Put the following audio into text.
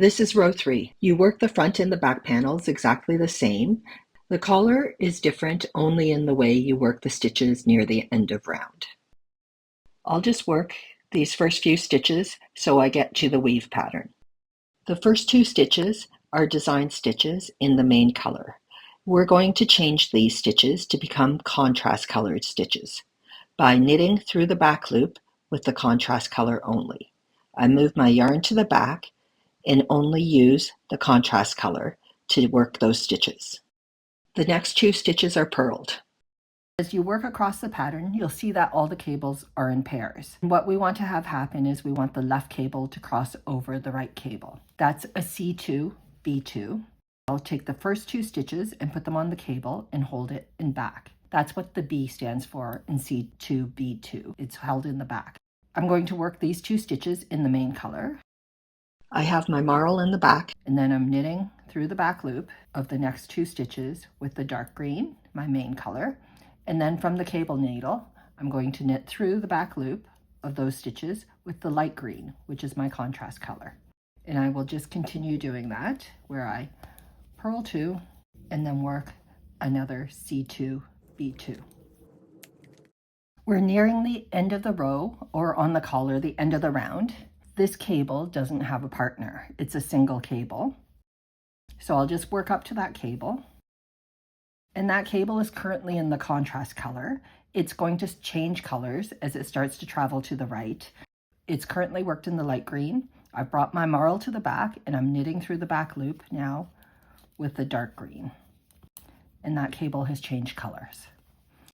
This is row 3. You work the front and the back panels exactly the same. The collar is different only in the way you work the stitches near the end of round. I'll just work these first few stitches so I get to the weave pattern. The first 2 stitches are design stitches in the main color. We're going to change these stitches to become contrast colored stitches by knitting through the back loop with the contrast color only. I move my yarn to the back and only use the contrast color to work those stitches. The next 2 stitches are purled. As you work across the pattern, you'll see that all the cables are in pairs. What we want to have happen is we want the left cable to cross over the right cable. That's a C2, B2. I'll take the first 2 stitches and put them on the cable and hold it in back. That's what the B stands for in C2, B2. It's held in the back. I'm going to work these 2 stitches in the main color. I have my marl in the back, and then I'm knitting through the back loop of the next 2 stitches with the dark green, my main color. And then from the cable needle, I'm going to knit through the back loop of those stitches with the light green, which is my contrast color. And I will just continue doing that where I purl 2 and then work another C2, B2. We're nearing the end of the row, or on the collar, the end of the round. This cable doesn't have a partner. It's a single cable. So I'll just work up to that cable. And that cable is currently in the contrast color. It's going to change colors as it starts to travel to the right. It's currently worked in the light green. I've brought my marl to the back and I'm knitting through the back loop now with the dark green. And that cable has changed colors.